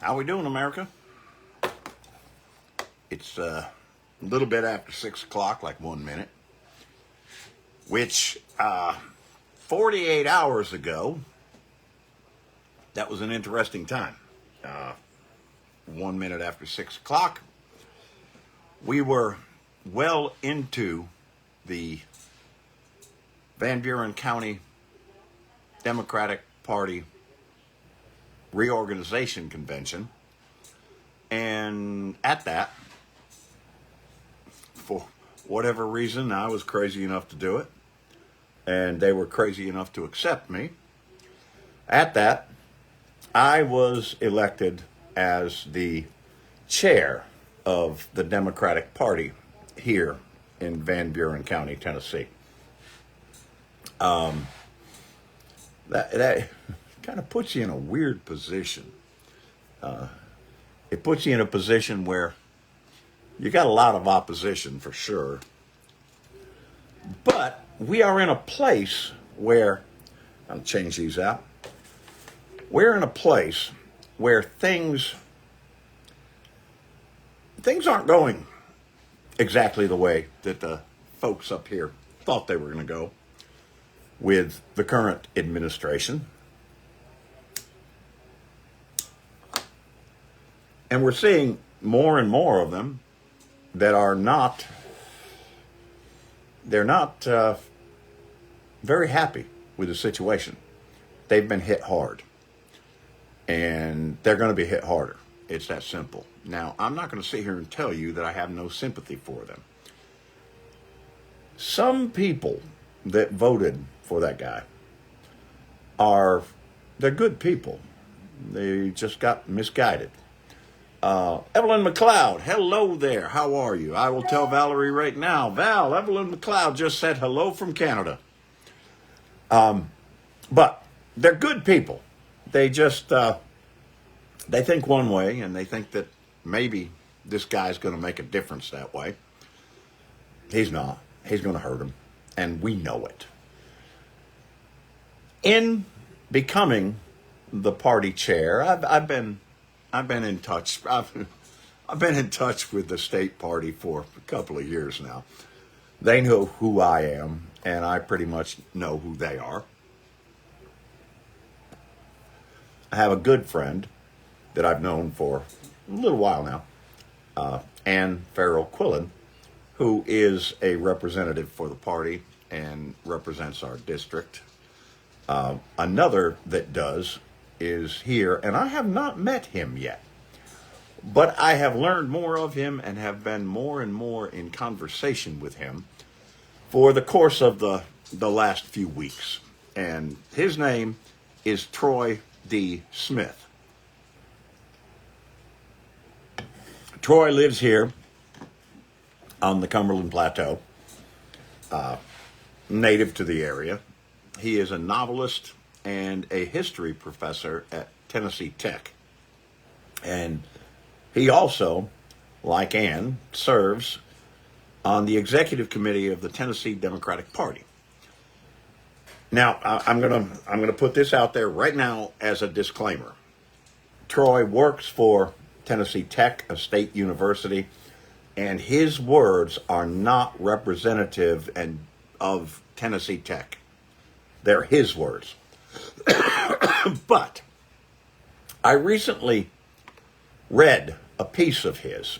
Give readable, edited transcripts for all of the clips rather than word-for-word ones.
How we doing, America? It's a little bit after 6 o'clock, like 1 minute, which 48 hours ago, that was an interesting time. 1 minute after 6 o'clock, we were well into the Van Buren County Democratic Party reorganization convention. And at that, for whatever reason, I was crazy enough to do it, and they were crazy enough to accept me. At that, I was elected as the chair of the Democratic Party here in Van Buren County, Tennessee. That kind of puts you in a weird position. It puts you in a position where you got a lot of opposition for sure, but we are in a place where, I'll change these out, we're in a place where things aren't going exactly the way that the folks up here thought they were going to go with the current administration. And we're seeing more and more of them that are not, they're not very happy with the situation. They've been hit hard. And they're going to be hit harder. It's that simple. Now, I'm not going to sit here and tell you that I have no sympathy for them. Some people that voted for that guy they're good people. They just got misguided. Evelyn McLeod, hello there. How are you? I will tell Valerie right now. Val, Evelyn McLeod just said hello from Canada. But they're good people. They just, they think one way, and they think that maybe this guy's going to make a difference that way. He's not. He's going to hurt them, and we know it. In becoming the party chair, I've been in touch. I've been in touch with the state party for a couple of years now. They know who I am, and I pretty much know who they are. I have a good friend that I've known for a little while now, Ann Farrell Quillen, who is a representative for the party and represents our district. Another that does is here, and I have not met him yet, but I have learned more of him and have been more and more in conversation with him for the course of the last few weeks. And his name is Troy D. Smith. Troy lives here on the Cumberland Plateau, native to the area. He is a novelist and a history professor at Tennessee Tech. And he also, like Ann, serves on the executive committee of the Tennessee Democratic Party. Now, I'm gonna put this out there right now as a disclaimer. Troy works for Tennessee Tech, a state university, and his words are not representative of Tennessee Tech. They're his words. But I recently read a piece of his.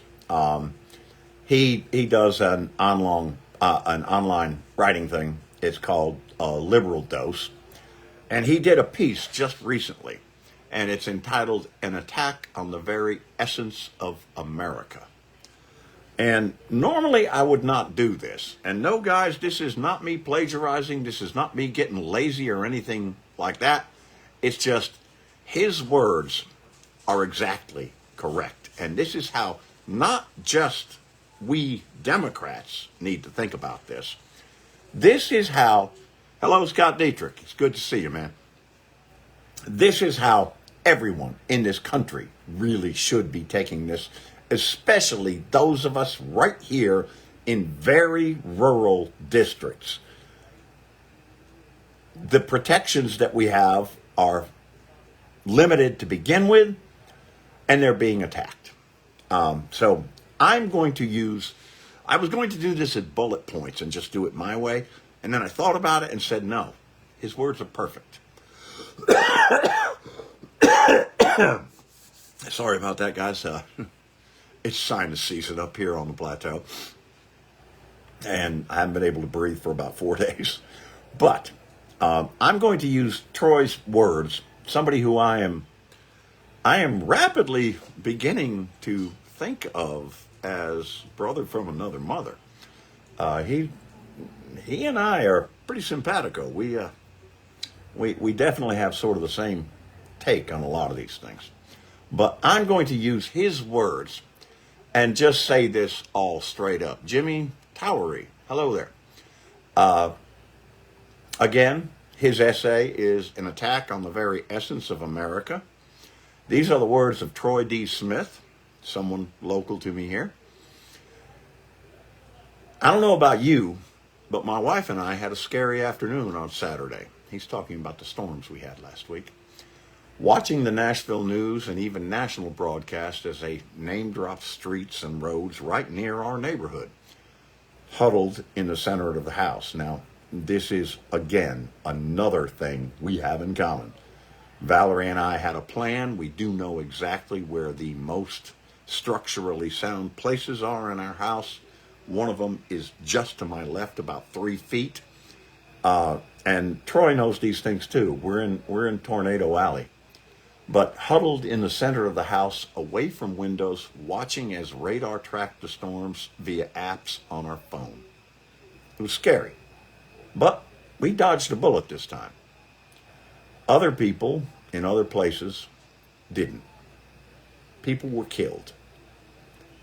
He does an online writing thing. It's called Liberal Dose. And he did a piece just recently, and it's entitled An Attack on the Very Essence of America. And normally I would not do this. And no, guys, this is not me plagiarizing. This is not me getting lazy or anything like that. It's just his words are exactly correct. And this is how not just we Democrats need to think about this. This is how, hello, Scott Dietrich. It's good to see you, man. This is how everyone in this country really should be taking this, especially those of us right here in very rural districts. The protections that we have are limited to begin with, and they're being attacked. So I was going to do this at bullet points and just do it my way. And then I thought about it and said, no, his words are perfect. Sorry about that, guys. It's sinus season up here on the plateau. And I haven't been able to breathe for about 4 days. But I'm going to use Troy's words, somebody who I am rapidly beginning to think of as brother from another mother. He and I are pretty simpatico. We definitely have sort of the same take on a lot of these things. But I'm going to use his words and just say this all straight up. Jimmy Towery, hello there. Again, his essay is an attack on the very essence of America. These are the words of Troy D. Smith, someone local to me here. I don't know about you, but my wife and I had a scary afternoon on Saturday. He's talking about the storms we had last week. Watching the Nashville news and even national broadcast as they name-drop streets and roads right near our neighborhood, huddled in the center of the house. Now, this is, again, another thing we have in common. Valerie and I had a plan. We do know exactly where the most structurally sound places are in our house. One of them is just to my left, about 3 feet. And Troy knows these things too. We're in Tornado Alley. But huddled in the center of the house, away from windows, watching as radar tracked the storms via apps on our phone. It was scary. But we dodged a bullet this time. Other people in other places didn't. People were killed.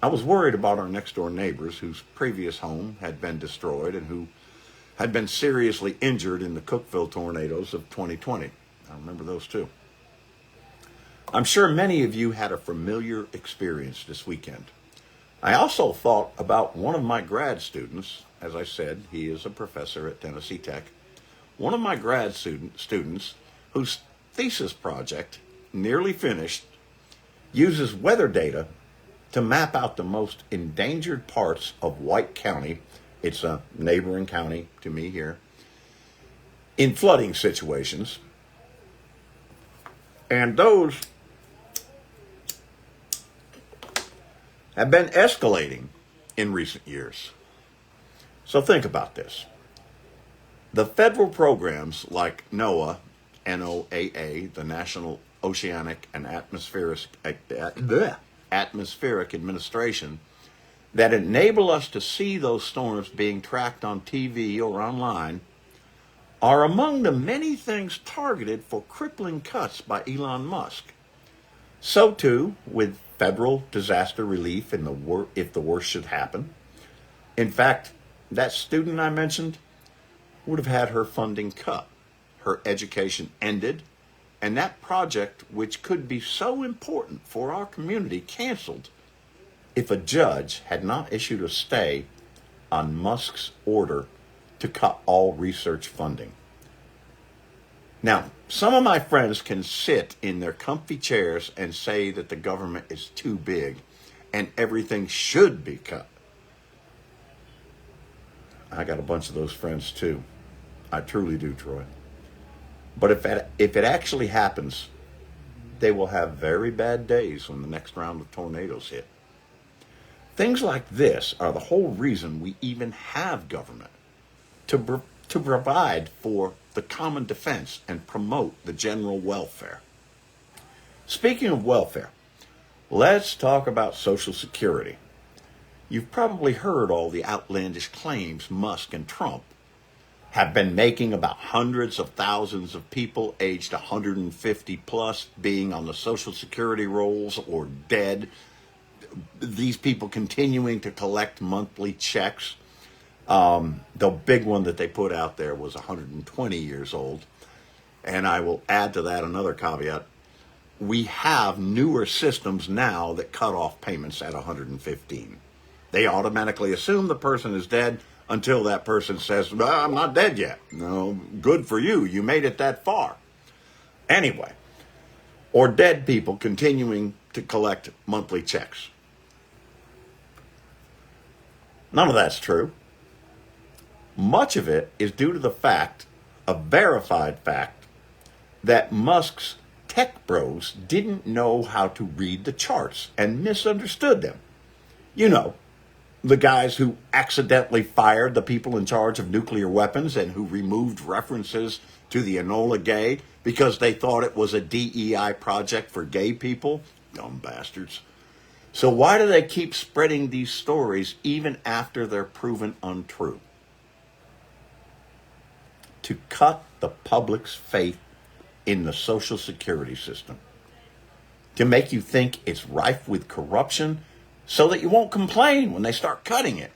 I was worried about our next door neighbors whose previous home had been destroyed and who had been seriously injured in the Cookeville tornadoes of 2020. I remember those too. I'm sure many of you had a familiar experience this weekend. I also thought about one of my grad students. As I said, he is a professor at Tennessee Tech. One of my grad students whose thesis project, nearly finished, uses weather data to map out the most endangered parts of White County. It's a neighboring county to me here, in flooding situations. And those have been escalating in recent years. So think about this. The federal programs like NOAA, NOAA, the National Oceanic and Atmospheric Administration, that enable us to see those storms being tracked on TV or online, are among the many things targeted for crippling cuts by Elon Musk. So too with federal disaster relief if the worst should happen. In fact, that student I mentioned would have had her funding cut, her education ended, and that project, which could be so important for our community, canceled if a judge had not issued a stay on Musk's order to cut all research funding. Now, some of my friends can sit in their comfy chairs and say that the government is too big and everything should be cut. I got a bunch of those friends too. I truly do, Troy. But if it actually happens, they will have very bad days when the next round of tornadoes hit. Things like this are the whole reason we even have government, to provide for the common defense and promote the general welfare. Speaking of welfare, let's talk about Social Security. You've probably heard all the outlandish claims Musk and Trump have been making about hundreds of thousands of people aged 150 plus being on the Social Security rolls or dead. These people continuing to collect monthly checks. The big one that they put out there was 120 years old. And I will add to that another caveat. We have newer systems now that cut off payments at 115. They automatically assume the person is dead until that person says, well, I'm not dead yet. No, good for you. You made it that far. Anyway, or dead people continuing to collect monthly checks. None of that's true. Much of it is due to the fact, a verified fact, that Musk's tech bros didn't know how to read the charts and misunderstood them. You know, the guys who accidentally fired the people in charge of nuclear weapons and who removed references to the Enola Gay because they thought it was a DEI project for gay people. Dumb bastards. So why do they keep spreading these stories even after they're proven untrue? To cut the public's faith in the Social Security system. To make you think it's rife with corruption so that you won't complain when they start cutting it,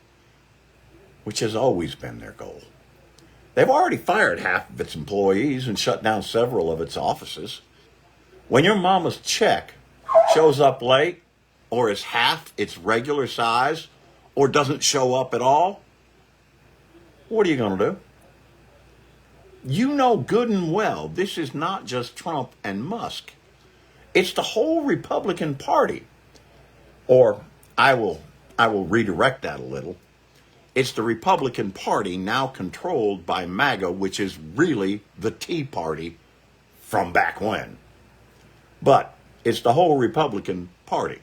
which has always been their goal. They've already fired half of its employees and shut down several of its offices. When your mama's check shows up late, or is half its regular size, or doesn't show up at all, what are you going to do? You know good and well this is not just Trump and Musk. It's the whole Republican Party. Or I will redirect that a little. It's the Republican Party now controlled by MAGA, which is really the Tea Party from back when. But it's the whole Republican Party.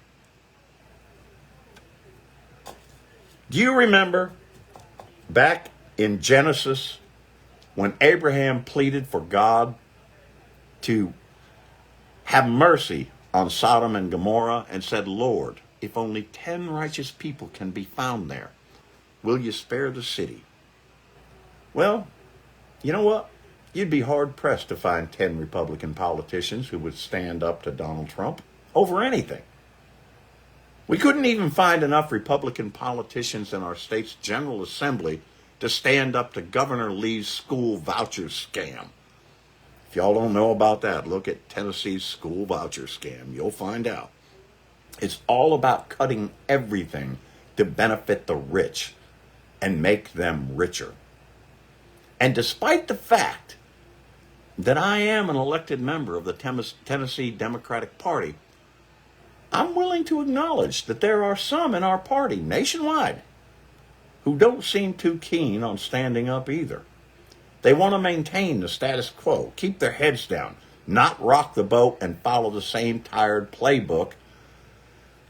Do you remember back in Genesis when Abraham pleaded for God to have mercy on Sodom and Gomorrah and said, Lord, if only 10 righteous people can be found there, will you spare the city? Well, you know what? You'd be hard-pressed to find 10 Republican politicians who would stand up to Donald Trump over anything. We couldn't even find enough Republican politicians in our state's General Assembly to stand up to Governor Lee's school voucher scam. If y'all don't know about that, look at Tennessee's school voucher scam. You'll find out. It's all about cutting everything to benefit the rich and make them richer. And despite the fact that I am an elected member of the Tennessee Democratic Party, I'm willing to acknowledge that there are some in our party nationwide who don't seem too keen on standing up either. They want to maintain the status quo, keep their heads down, not rock the boat and follow the same tired playbook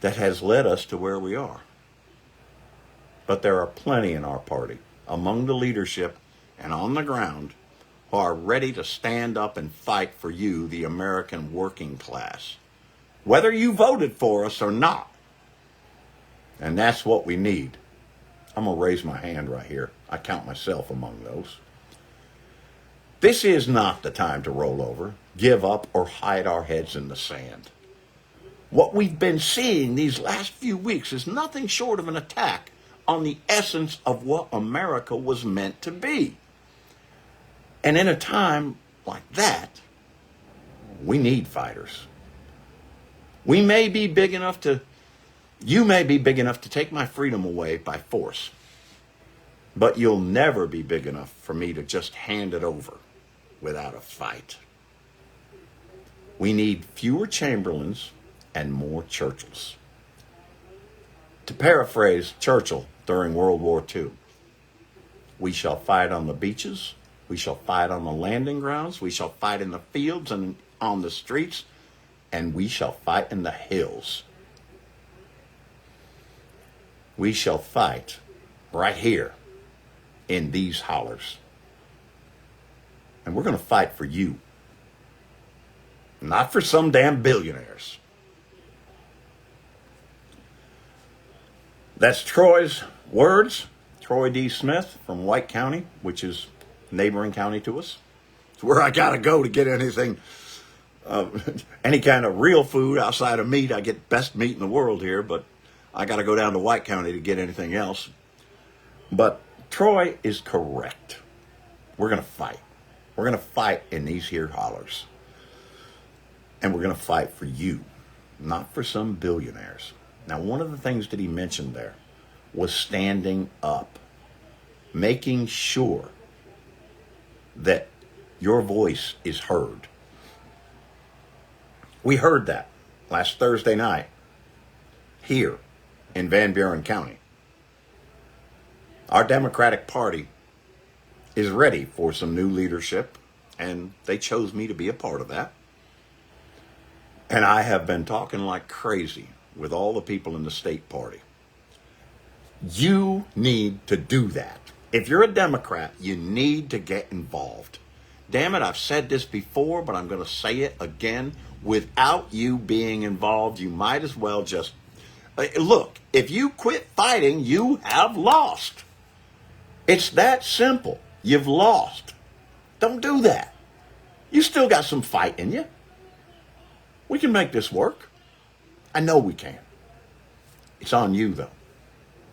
that has led us to where we are. But there are plenty in our party, among the leadership and on the ground, who are ready to stand up and fight for you, the American working class, whether you voted for us or not. And that's what we need. I'm going to raise my hand right here. I count myself among those. This is not the time to roll over, give up, or hide our heads in the sand. What we've been seeing these last few weeks is nothing short of an attack on the essence of what America was meant to be. And in a time like that, we need fighters. You may be big enough to take my freedom away by force. But you'll never be big enough for me to just hand it over without a fight. We need fewer Chamberlains and more Churchills. To paraphrase Churchill during World War II, we shall fight on the beaches, we shall fight on the landing grounds, we shall fight in the fields and on the streets, and we shall fight in the hills. We shall fight right here in these hollers. And we're going to fight for you, not for some damn billionaires. That's Troy's words. Troy D. Smith from White County, which is neighboring county to us. It's where I got to go to get anything, any kind of real food outside of meat. I get best meat in the world here, but I got to go down to White County to get anything else. But Troy is correct. We're going to fight. We're going to fight in these here hollers. And we're going to fight for you, not for some billionaires. Now, one of the things that he mentioned there was standing up, making sure that your voice is heard. We heard that last Thursday night here in Van Buren County. Our Democratic Party is ready for some new leadership, and they chose me to be a part of that. And I have been talking like crazy with all the people in the state party. You need to do that. If you're a Democrat, you need to get involved. Damn it, I've said this before, but I'm going to say it again. Without you being involved, you might as well just... Look, if you quit fighting, you have lost. It's that simple. You've lost. Don't do that. You still got some fight in you. We can make this work. I know we can. It's on you, though.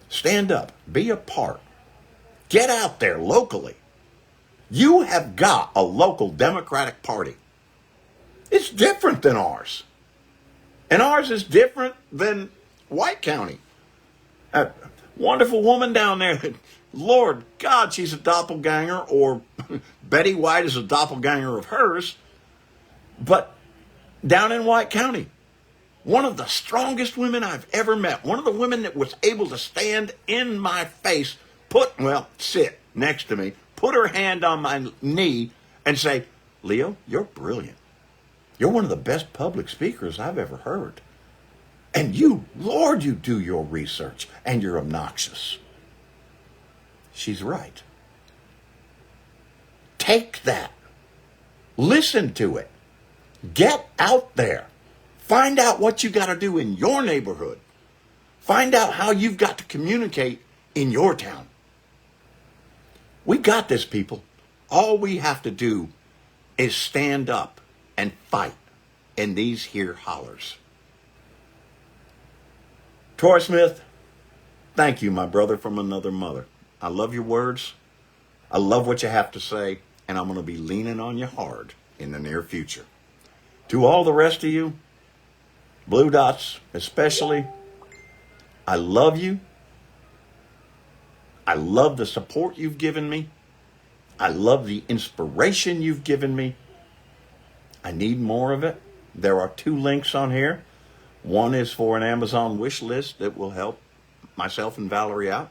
Stand up. Be a part. Get out there locally. You have got a local Democratic Party. It's different than ours. And ours is different than White County. A wonderful woman down there. Lord God, she's a doppelganger, or Betty White is a doppelganger of hers. But down in White County, one of the strongest women I've ever met, one of the women that was able to stand in my face, sit next to me, put her hand on my knee and say, Leo, you're brilliant. You're one of the best public speakers I've ever heard. And you, Lord, you do your research, and you're obnoxious. She's right. Take that. Listen to it. Get out there. Find out what you got to do in your neighborhood. Find out how you've got to communicate in your town. We got this, people. All we have to do is stand up and fight in these here hollers. Troy Smith, thank you, my brother from another mother. I love your words. I love what you have to say, and I'm going to be leaning on you hard in the near future. To all the rest of you, Blue Dots especially, I love you. I love the support you've given me. I love the inspiration you've given me. I need more of it. There are 2 links on here. One is for an Amazon wish list that will help myself and Valerie out.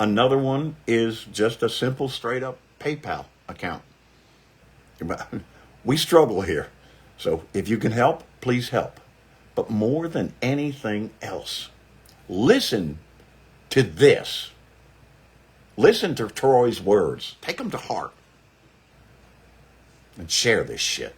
Another one is just a simple, straight up PayPal account. We struggle here. So if you can help, please help. But more than anything else, listen to this. Listen to Troy's words. Take them to heart. And share this shit.